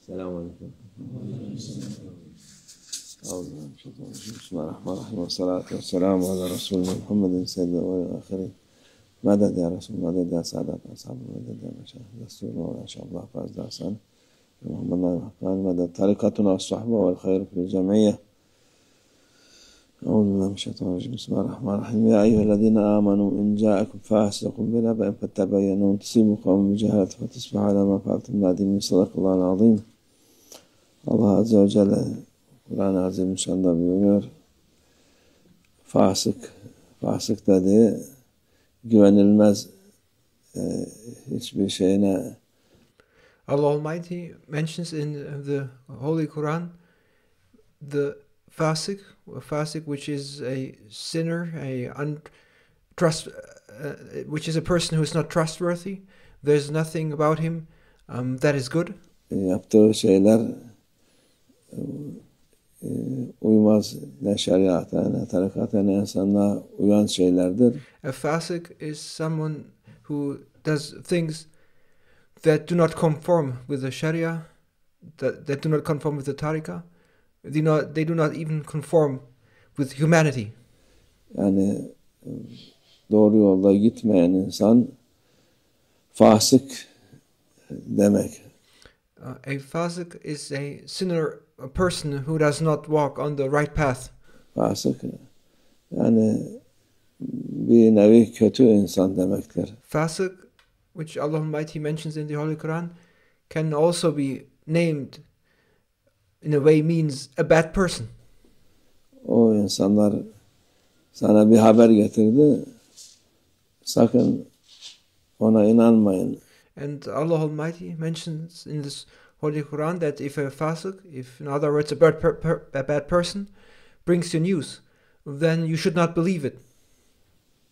السلام عليكم. أعوذ بالله من الشيطان الرجيم. بسم الله الرحمن الرحيم والصلاة والسلام على رسولنا محمد سيد الأولين والآخرين. مدد يا رسول، مدد يا سعادة أصحاب، مدد يا مشايخ دستور وإن شاء الله فاز درسان محمد نايم حقاني. مدد طريقتنا والصحبة والخير في الجمعية. أعوذ بالله من الشيطان الرجيم. بسم الله الرحمن الرحيم. يا أيها الذين آمنوا إن جاءكم فاسق بنبأ فتبينوا أن تصيبوا قوما بجهالة فتصبحوا على ما فعلتم نادمين. صدق الله العظيم. Allah Azze ve Celle Kur'an-ı Azimüşşan'da buyuruyor. Fasık dediği güvenilmez hiçbir şeyine. Allah Almighty mentions in the Holy Quran the fasiq, which is a sinner, which is a person who is not trustworthy. There's nothing about him that is good. Yaptığı şeyler uymaz ne şeriata ne tarikata ne insanlığa uyan şeylerdir. A fasiq is someone who does things that do not conform with the Sharia, that do not conform with the Tariqah. They do not even conform with humanity. Yani doğru yolda gitmeyen insan fasık demek. A fasiq is a sinner, a person who does not walk on the right path. Fasık yani bir nevi kötü insan demektir. Fasiq, which Allah Almighty mentions in the Holy Quran, can also be named in a way means a bad person. O insanlar sana bir haber getirdi, sakın ona inanmayın. And Allah Almighty mentions in this Holy Quran that if a fasiq, if in other words a bad person, brings you news, then you should not believe it.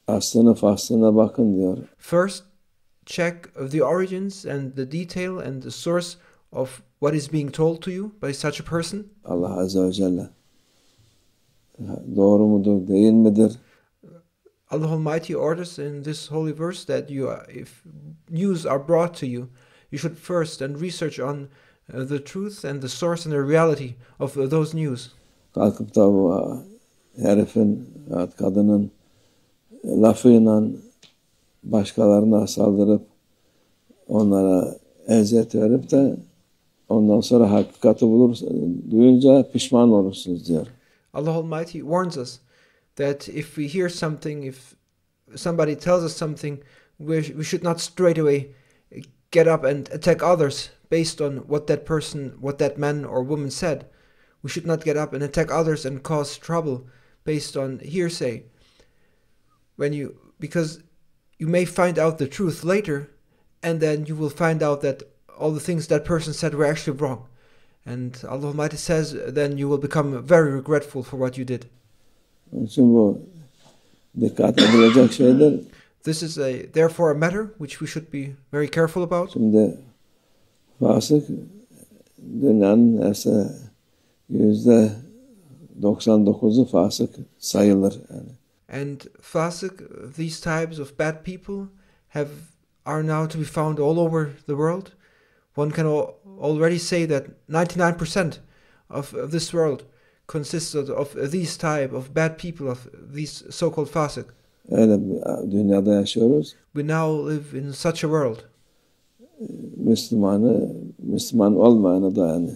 Faslına bakın diyor. First, check the origins and the detail and the source of what is being told to you by such a person. Allah Azze ve Celle doğru mudur, değil midir? Allah Almighty orders in this holy verse that if news are brought to you, you should first and research on the truth and the source and the reality of those news. Kalkıp da bu herifin, kadının lafıyla başkalarına saldırıp onlara eziyet verip de ondan sonra hakikati duyunca pişman olursunuz diyor. Allah Almighty warns us that if we hear something, if somebody tells us something, we should not straight away get up and attack others based on what that person, what that man or woman said. We should not get up and attack others and cause trouble based on hearsay. Because you may find out the truth later, and then you will find out that all the things that person said were actually wrong. And Allah Almighty says, then you will become very regretful for what you did. Için bu dikkat edilecek şeyler. This is therefore a matter which we should be very careful about. Şimdi fasık dünyanın %99'u fasık sayılır yani. And fasiq, these types of bad people are now to be found all over the world. One can already say that 99% of this world consists of these type of bad people, of these so-called fasiq. Öyle bir dünyada yaşıyoruz. We now live in such a world. Müslüman olmayanı da yani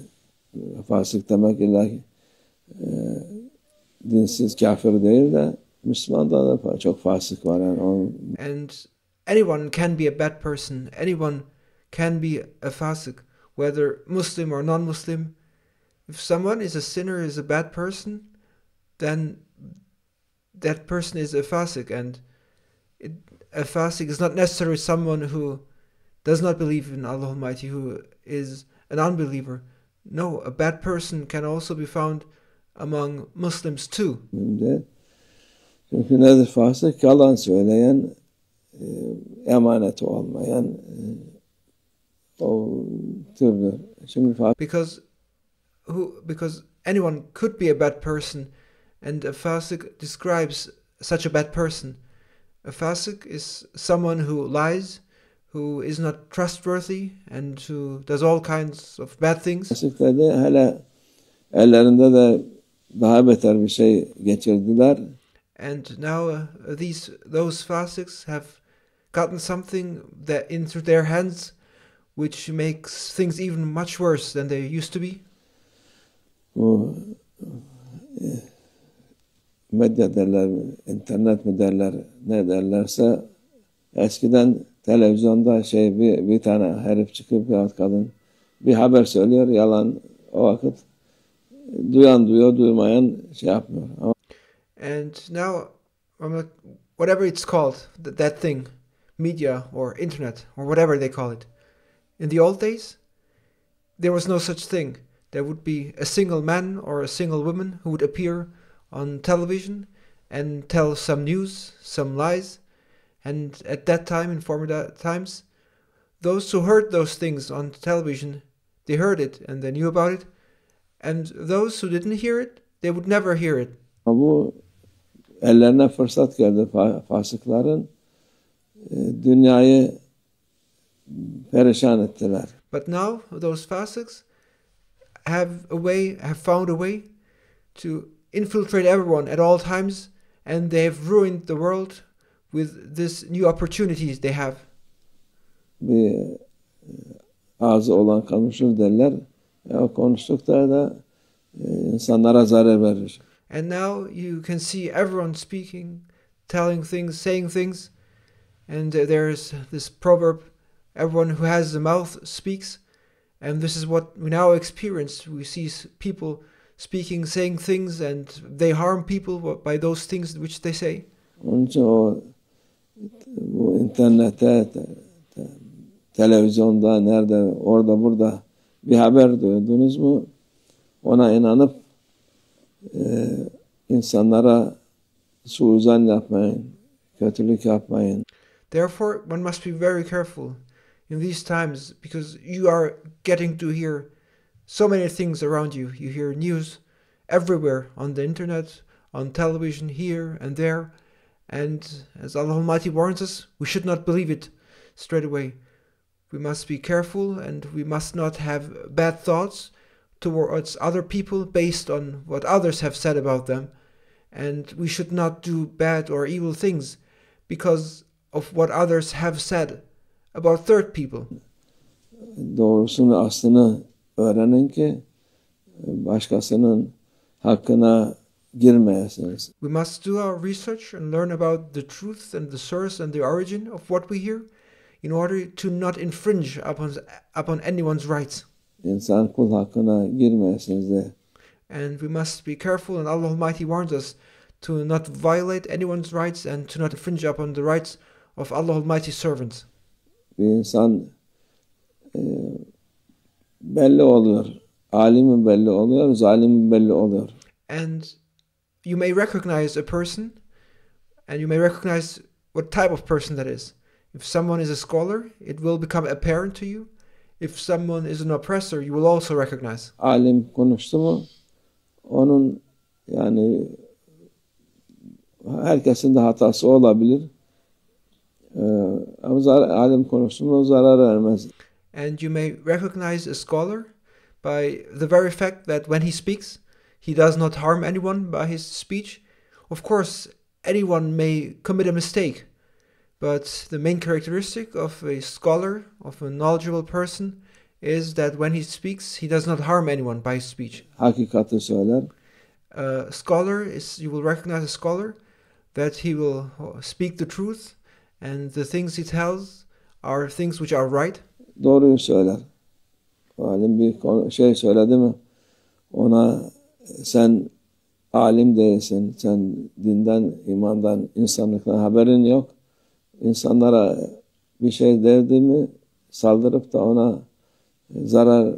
fasık demek illa dinsiz kafir değil de Müslüman'da da çok fasık var yani. And anyone can be a bad person. Anyone can be a fasiq, whether Muslim or non-Muslim. If someone is a sinner, is a bad person, then that person is a fasiq. And a fasiq is not necessarily someone who does not believe in Allah Almighty, who is an unbeliever. No, a bad person can also be found among Muslims too. Çünkü nedir fasık? Yalan söyleyen, emaneti olmayan o türlü. Because anyone could be a bad person, and a fasiq describes such a bad person. A fasiq is someone who lies, who is not trustworthy and who does all kinds of bad things. Fasikler de hele ellerinde de daha beter bir şey geçirdiler. And now those fasiqs have gotten something that into their hands which makes things even much worse than they used to be. Bu medya derler, internet mi derler, ne derlerse eskiden televizyonda bir tane herif çıkıp ya kadın bir haber söylüyor, yalan, o vakit duyan duyuyor, duymayan yapmıyor. And now, whatever it's called, that thing, media or internet or whatever they call it. In the old days, there was no such thing. There would be a single man or a single woman who would appear on television and tell some news, some lies. And at that time, in former times, those who heard those things on television, they heard it and they knew about it. And those who didn't hear it, they would never hear it. Bu ellerine fırsat geldi fasıkların, dünyayı perişan ettiler. But now those fasiqs have found a way to infiltrate everyone at all times, and they have ruined the world with this new opportunities they have. Bir ağzı olan konuşur derler. O konuştukları da insanlara zarar verir. And now you can see everyone speaking, telling things, saying things, and there's this proverb, everyone who has a mouth speaks, and this is what we now experience. We see people speaking, saying things, and they harm people by those things which they say. Onun için bu internette, televizyonda, nerede, orada, burada bir haber duydunuz mu? Ona inanıp insanlara suizan yapmayın, kötülük yapmayın. Therefore, one must be very careful in these times, because you are getting to hear so many things around you. You hear news everywhere, on the internet, on television, here and there. And as Allah Almighty warns us, we should not believe it straight away. We must be careful, and we must not have bad thoughts towards other people based on what others have said about them. And we should not do bad or evil things because of what others have said about third people. Doğrusunu, aslını öğrenin ki başkasının hakkına girmeyesiniz. We must do our research and learn about the truth and the source and the origin of what we hear, in order to not infringe upon anyone's rights. İnsan kul hakkına girmeyesiniz de. And we must be careful, and Allah Almighty warns us to not violate anyone's rights and to not infringe upon the rights of Allah Almighty's servants. Bir insan belli oluyor. Alimin belli oluyor, zalimin belli oluyor. And you may recognize a person, and you may recognize what type of person that is. If someone is a scholar, it will become apparent to you. If someone is an oppressor, you will also recognize. Alim konuştu mu, onun yani herkesin de hatası olabilir. Ama alim konuştu mu zarar vermez. And you may recognize a scholar by the very fact that when he speaks, he does not harm anyone by his speech. Of course, anyone may commit a mistake, but the main characteristic of a scholar, of a knowledgeable person, is that when he speaks, he does not harm anyone by his speech. Hakikati söyler. A scholar you will recognize a scholar, that he will speak the truth, and the things he tells are things which are right. Doğruyu söyler. Alim bir şey söyledi mi, ona sen alim değilsin, sen dinden, imandan, insanlıktan haberin yok. İnsanlara bir şey derdi mi, saldırıp da ona zarar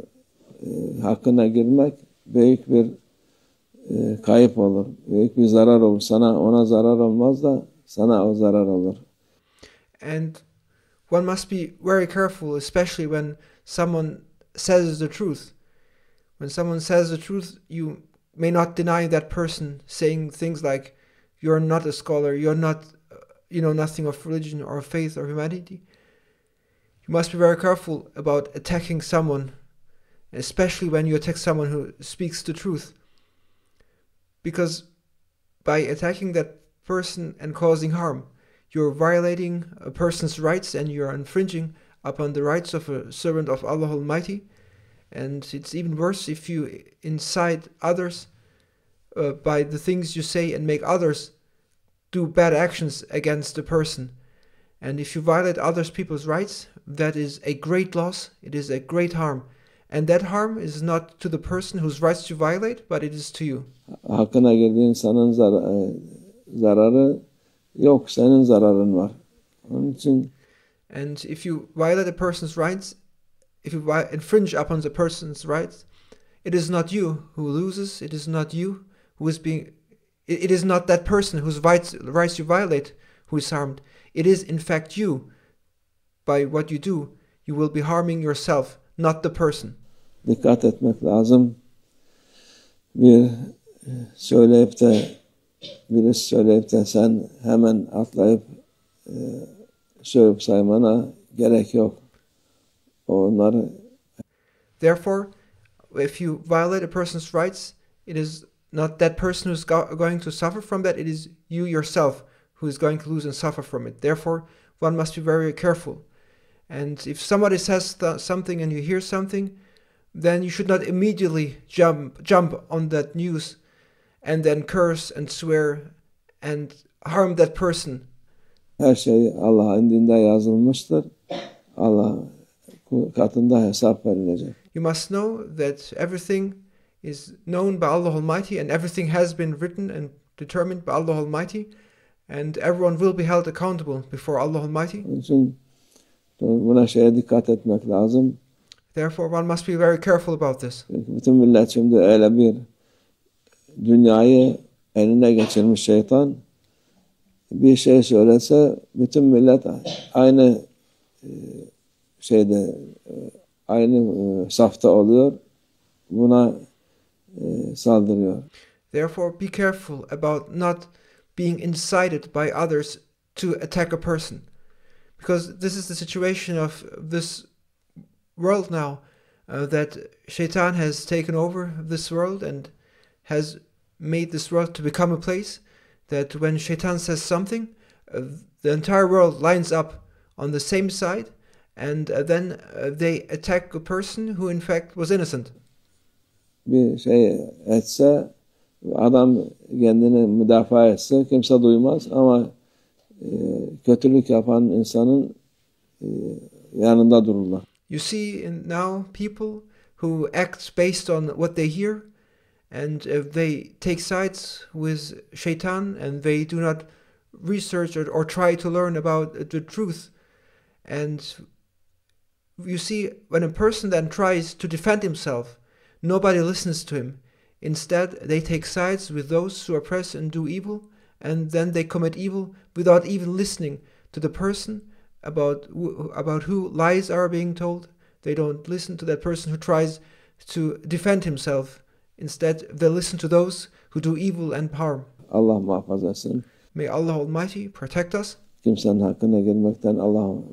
hakkına girmek büyük bir kayıp olur. Büyük bir zarar olur. Ona zarar olmaz da sana o zarar olur. And one must be very careful, especially when someone says the truth. When someone says the truth, you may not deny that person, saying things like, you're not a scholar, you're not, you know nothing of religion or faith or humanity. You must be very careful about attacking someone, especially when you attack someone who speaks the truth. Because by attacking that person and causing harm, you're violating a person's rights and you're infringing upon the rights of a servant of Allah Almighty. And it's even worse if you incite others by the things you say and make others do bad actions against the person. And if you violate others people's rights, that is a great loss, it is a great harm. And that harm is not to the person whose rights you violate, but it is to you. Hakkına girdiğin insanın zararı yok, senin zararın var. Onun için And if you violate a person's rights, if you infringe upon the person's rights, it is not you who loses, it is not you who is being, it is not that person whose rights you violate who is harmed. It is in fact you. By what you do, you will be harming yourself, not the person. Dikkat etmek lazım. Birisi söyleyip de sen hemen atlayıp sövüp saymana gerek yok. Onları Therefore, if you violate a person's rights, it is not that person who's going to suffer from that, it is you yourself who is going to lose and suffer from it. Therefore, one must be very careful. And if somebody says something and you hear something, then you should not immediately jump on that news and then curse and swear and harm that person. Her şey Allah'ın indinde yazılmıştır. Allah katında hesap verilecek. You must know that everything is known by Allah Almighty and everything has been written and determined by Allah Almighty, and everyone will be held accountable before Allah Almighty. Onun için buna dikkat etmek lazım. Therefore, one must be very careful about this. Çünkü bütün millet şimdi öyle bir dünyayı eline geçirmiş şeytan. Bir şey söylese bütün millet aynı aynı safta oluyor. Buna saldırıyor. Therefore, be careful about not being incited by others to attack a person. Because this is the situation of this world now, that Shaitan has taken over this world and has made this world to become a place that when Shaitan says something, the entire world lines up on the same side, and then they attack a person who in fact was innocent. Bir şey etse, adam kendini müdafaa etse kimse duymaz ama kötülük yapan insanın yanında dururlar. You see now people who act based on what they hear, and they take sides with Shaitan, and they do not research or try to learn about the truth. And you see, when a person then tries to defend himself, nobody listens to him. Instead, they take sides with those who oppress and do evil, and then they commit evil without even listening to the person about who lies are being told. They don't listen to that person who tries to defend himself. Instead, they listen to those who do evil and harm. Allah muhafaza etsin. May Allah Almighty protect us. Kimsenin hakkına girmekten Allah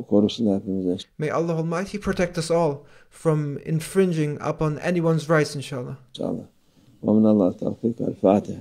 korusun hepimize. May Allah Almighty protect us all from infringing upon anyone's rights, inshallah. İnşallah. Ve minallah tevfik. El Fatiha.